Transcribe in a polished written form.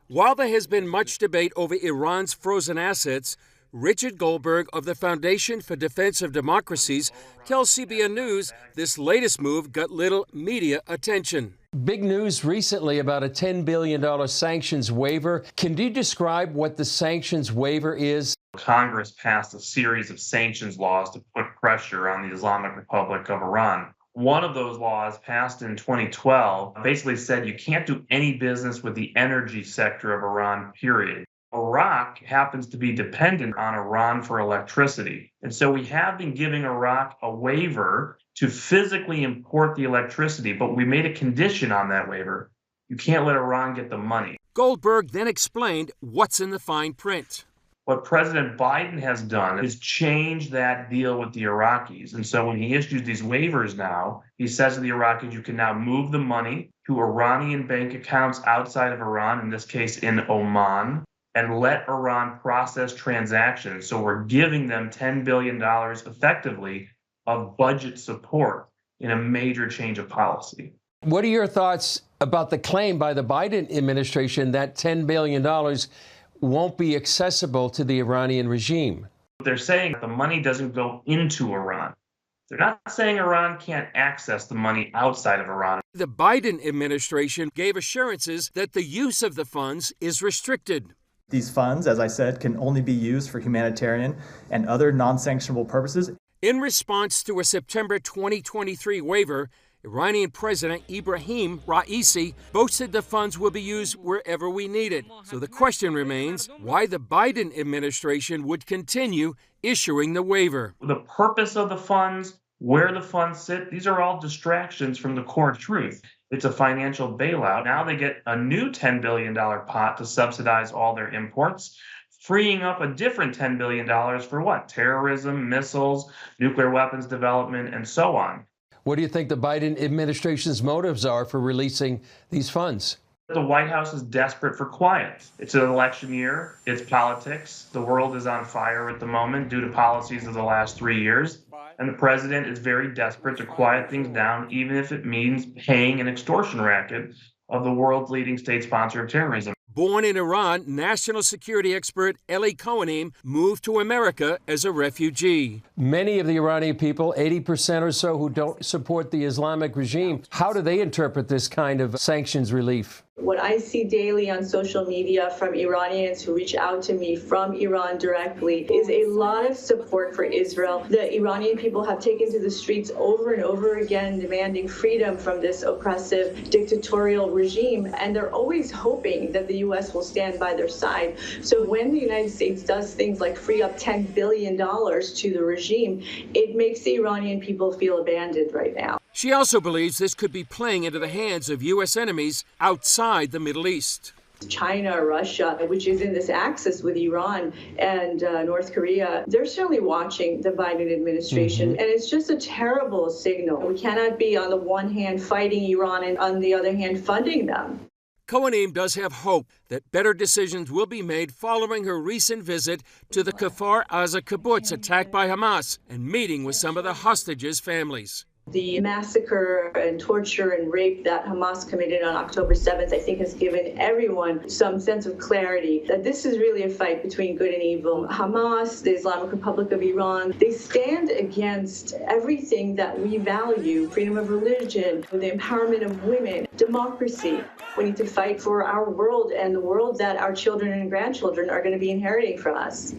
While there has been much debate over Iran's frozen assets, Richard Goldberg of the Foundation for Defense of Democracies tells CBN News this latest move got little media attention. Big news recently about a $10 billion sanctions waiver. Can you describe what the sanctions waiver is? Congress passed a series of sanctions laws to put pressure on the Islamic Republic of Iran. One of those laws, passed in 2012, basically said you can't do any business with the energy sector of Iran, period. Iraq happens to be dependent on Iran for electricity. And so we have been giving Iraq a waiver to physically import the electricity, but we made a condition on that waiver. You can't let Iran get the money. Goldberg then explained what's in the fine print. What President Biden has done is change that deal with the Iraqis. And so when he issues these waivers now, he says to the Iraqis, you can now move the money to Iranian bank accounts outside of Iran, in this case in Oman, and let Iran process transactions. So we're giving them $10 billion effectively of budget support in a major change of policy. What are your thoughts about the claim by the Biden administration that $10 billion won't be accessible to the Iranian regime? They're saying the money doesn't go into Iran. They're not saying Iran can't access the money outside of Iran. The Biden administration gave assurances that the use of the funds is restricted. These funds, as I said, can only be used for humanitarian and other non-sanctionable purposes. In response to a September 2023 waiver, Iranian President Ibrahim Raisi boasted the funds will be used wherever we need it. So the question remains why the Biden administration would continue issuing the waiver. The purpose of the funds, where the funds sit, these are all distractions from the core truth. It's a financial bailout. Now they get a new $10 billion pot to subsidize all their imports, freeing up a different $10 billion for what? Terrorism, missiles, nuclear weapons development, and so on. What do you think the Biden administration's motives are for releasing these funds? The White House is desperate for quiet. It's an election year. It's politics. The world is on fire at the moment due to policies of the last 3 years. And the president is very desperate to quiet things down, even if it means paying an extortion racket of the world's leading state sponsor of terrorism. Born in Iran, national security expert Eli Cohenim moved to America as a refugee. Many of the Iranian people, 80% or so, who don't support the Islamic regime, how do they interpret this kind of sanctions relief? What I see daily on social media from Iranians who reach out to me from Iran directly is a lot of support for Israel. The Iranian people have taken to the streets over and over again, demanding freedom from this oppressive dictatorial regime, and they're always hoping that the U.S. will stand by their side. So when the United States does things like free up $10 billion to the regime, it makes the Iranian people feel abandoned right now. She also believes this could be playing into the hands of U.S. enemies outside the Middle East. China, Russia, which is in this axis with Iran and North Korea, they're certainly watching the Biden administration. And it's just a terrible signal. We cannot be on the one hand fighting Iran and on the other hand funding them. Cohenim does have hope that better decisions will be made following her recent visit to the Kfar Aza kibbutz attacked by Hamas and meeting with some of the hostages' families. The massacre and torture and rape that Hamas committed on October 7th, I think, has given everyone some sense of clarity that this is really a fight between good and evil. Hamas, the Islamic Republic of Iran, they stand against everything that we value: freedom of religion, the empowerment of women, democracy. We need to fight for our world and the world that our children and grandchildren are going to be inheriting from us.